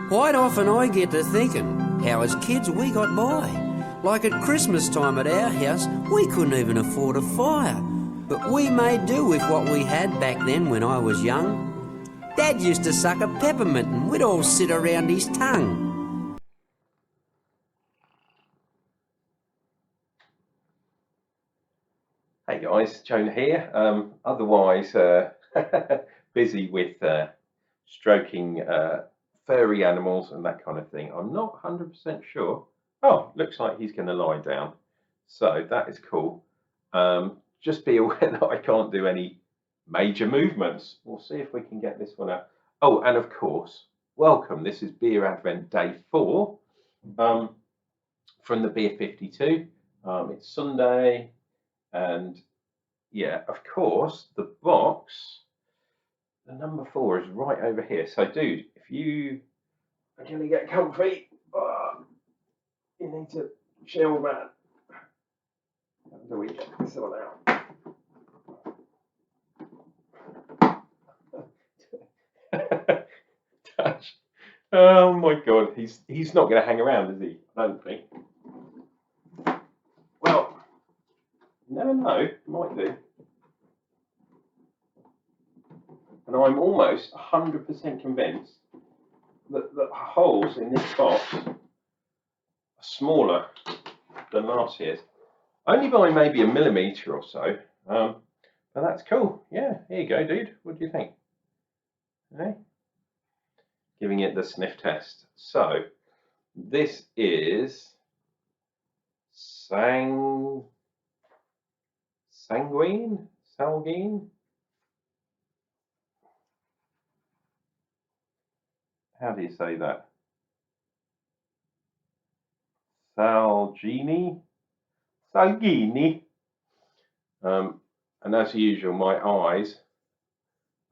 Quite often I get to thinking how as kids we got by. Like at Christmas time at our house, we couldn't even afford a fire. But we made do with what we had back then when I was young. Dad used to suck a peppermint and we'd all sit around his tongue. Hey guys, Jonah here. Otherwise busy with stroking furry animals and that kind of thing. I'm not 100% sure. Oh, looks like he's going to lie down. So that is cool. Just be aware that I can't do any major movements. We'll see if we can get this one out. Oh, and of course, welcome. This is Beer Advent Day 4 from the Beer 52. It's Sunday. And yeah, of course, the box, the number 4 is right over here. So, dude, if you are going to get comfy, you need to chill, man. How do we get this one out? Touch. Oh my God, he's not going to hang around, is he? I don't think. Well, never know, might do. And I'm almost 100% convinced that the holes in this box are smaller than last year's. Only by maybe a millimetre or so. But that's cool. Yeah, here you go, dude. What do you think? Okay. Giving it the sniff test. So, this is Salguine? How do you say that? Salgini. And as usual, my eyes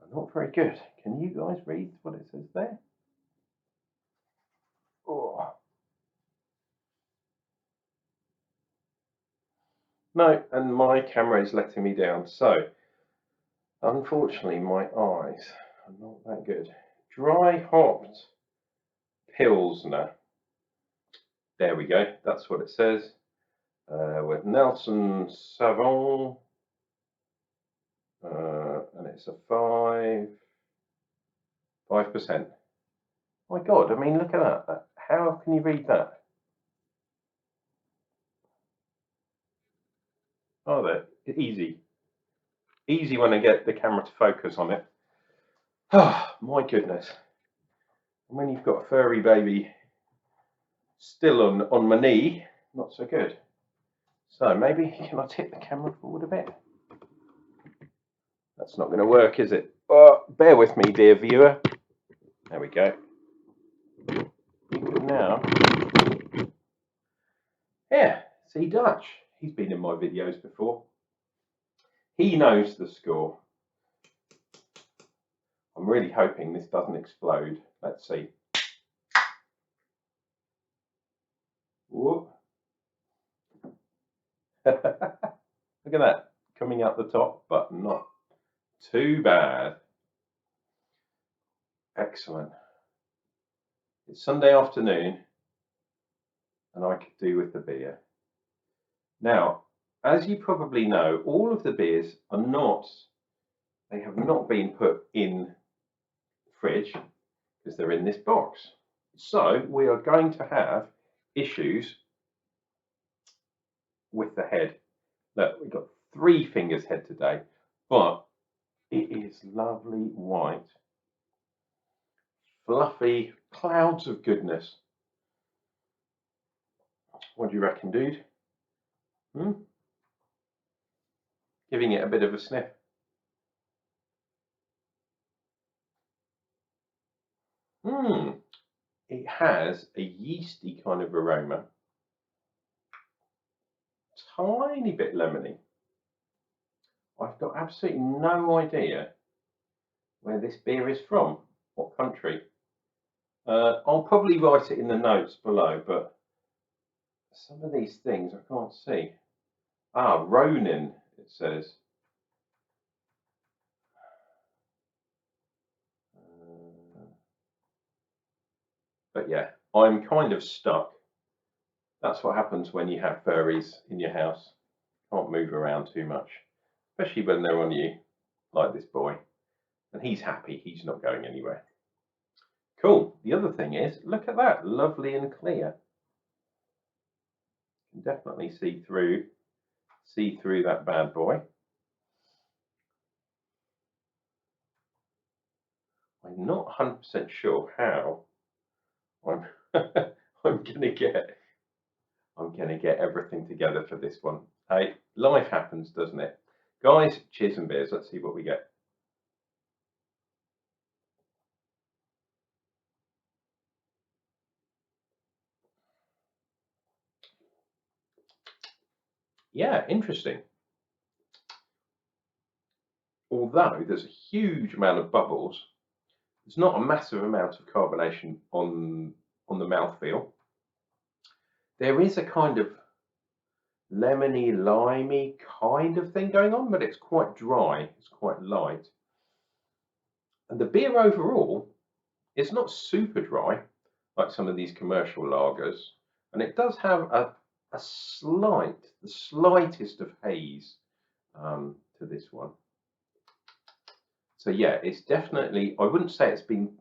are not very good. Can you guys read what it says there? Oh. No, and my camera is letting me down. So, unfortunately, my eyes are not that good. Dry hopped Pilsner. There we go. That's what it says. With Nelson Sauvin. And it's a 5%. My God, I mean, look at that. How can you read that? Oh, there. Easy. Easy when I get the camera to focus on it. Oh, my goodness. And when you've got a furry baby still on my knee, not so good. So maybe, can I tip the camera forward a bit? That's not going to work, is it? Oh, bear with me, dear viewer. There we go. Now, yeah, see Dutch. He's been in my videos before. He knows the score. I'm really hoping this doesn't explode. Let's see. Whoop. Look at that, coming out the top, but not too bad. Excellent. It's Sunday afternoon, and I could do with the beer. Now, as you probably know, all of the beers are not, they have not been put in the fridge because they're in this box. So we are going to have issues with the head. Look, we've got 3 fingers head today, but it is lovely white, fluffy clouds of goodness. What do you reckon, dude? Giving it a bit of a sniff. It has a yeasty kind of aroma. Tiny bit lemony. I've got absolutely no idea where this beer is from, what country. I'll probably write it in the notes below, but some of these things I can't see. Ah, Ronin, it says. But yeah, I'm kind of stuck. That's what happens when you have furries in your house. Can't move around too much, especially when they're on you, like this boy. And he's happy, he's not going anywhere. Cool. The other thing is, look at that, lovely and clear. You can definitely see through that bad boy. I'm not 100% sure how I'm I'm gonna get everything together for this one. Hey, life happens, doesn't it? Guys, cheers and beers. Let's see what we get. Yeah, interesting. Although there's a huge amount of bubbles, there's not a massive amount of carbonation on the mouthfeel. There is a kind of lemony, limey kind of thing going on, but it's quite dry. It's quite light. And the beer overall is not super dry like some of these commercial lagers, and it does have the slightest of haze to this one. So yeah, it's definitely, I wouldn't say it's been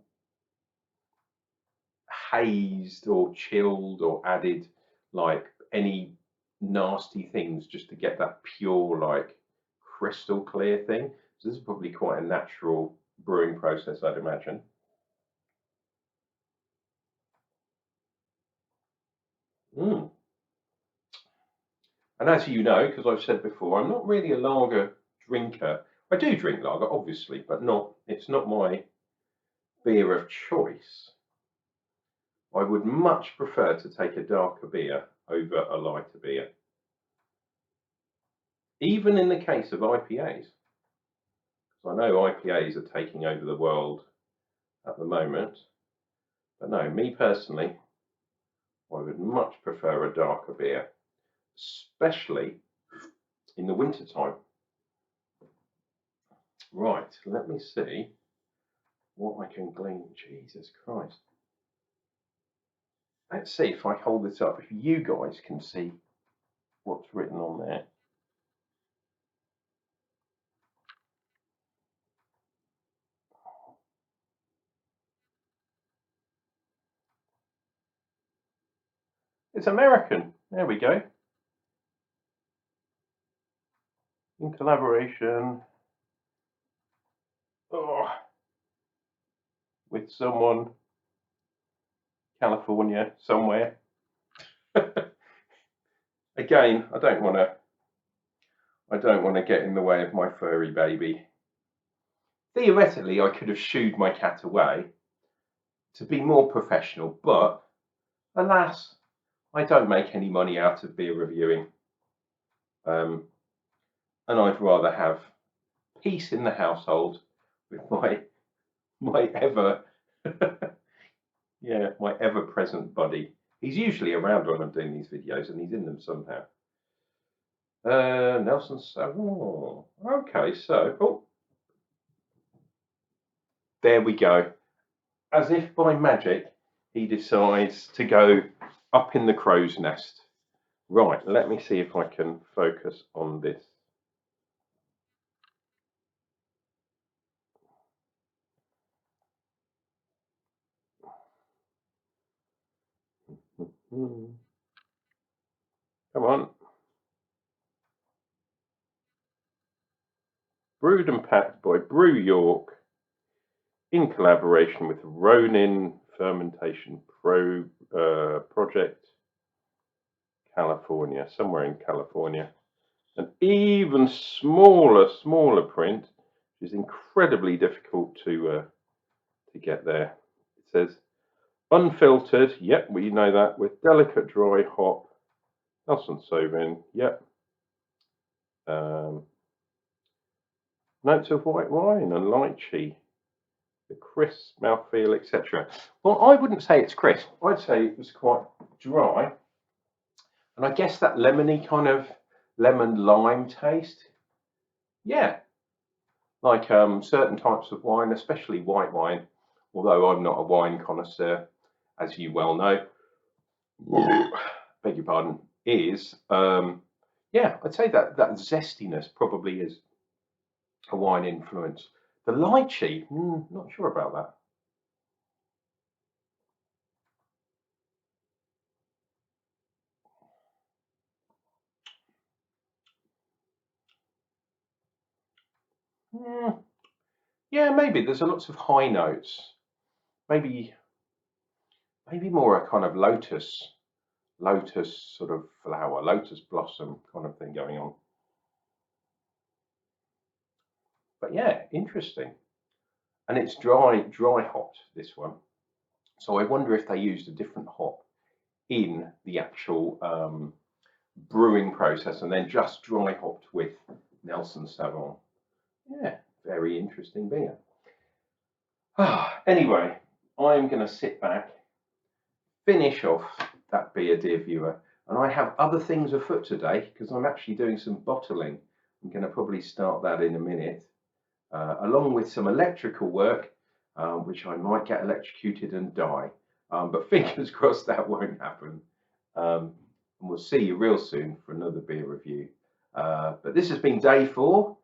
hazed or chilled or added like any nasty things just to get that pure, like crystal clear thing. So this is probably quite a natural brewing process, I'd imagine. Mm. And as you know, because I've said before, I'm not really a lager drinker. I do drink lager, obviously, but it's not my beer of choice. I would much prefer to take a darker beer over a lighter beer. Even in the case of IPAs. I know IPAs are taking over the world at the moment. But no, me personally, I would much prefer a darker beer, especially in the winter time. Right, let me see what I can glean. Jesus Christ. Let's see if I hold this up, if you guys can see what's written on there. It's American. There we go. In collaboration with someone, California, somewhere. Again, I don't want to get in the way of my furry baby. Theoretically, I could have shooed my cat away to be more professional, but alas, I don't make any money out of beer reviewing. And I'd rather have peace in the household with my ever my ever-present buddy. He's usually around when I'm doing these videos, and he's in them somehow. Nelson Sauvin. Okay, so there we go. As if by magic, he decides to go up in the crow's nest. Right, let me see if I can focus on this. Come on. Brewed and packed by Brew York in collaboration with Ronin Fermentation Project, California, somewhere in California. An even smaller print, which is incredibly difficult to get there. It says unfiltered, yep, we know that, with delicate dry hop, Nelson Sauvin, yep. Notes of white wine and lychee, the crisp mouthfeel, etc. Well, I wouldn't say it's crisp. I'd say it was quite dry. And I guess that lemony kind of lemon lime taste. Yeah. Like certain types of wine, especially white wine, although I'm not a wine connoisseur, as you well know, beg your pardon, is yeah, I'd say that zestiness probably is a wine influence. The lychee, not sure about that. Yeah, maybe there's a lots of high notes. Maybe more a kind of lotus sort of flower, lotus blossom kind of thing going on. But yeah, interesting. And it's dry hopped, this one. So I wonder if they used a different hop in the actual brewing process and then just dry hopped with Nelson Sauvin. Yeah, very interesting beer. Anyway, I'm going to sit back, finish off that beer, dear viewer, and I have other things afoot today because I'm actually doing some bottling. I'm going to probably start that in a minute, along with some electrical work, which I might get electrocuted and die. But fingers crossed that won't happen. And we'll see you real soon for another beer review. But this has been day 4.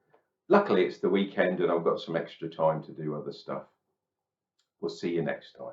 Luckily, it's the weekend and I've got some extra time to do other stuff. We'll see you next time.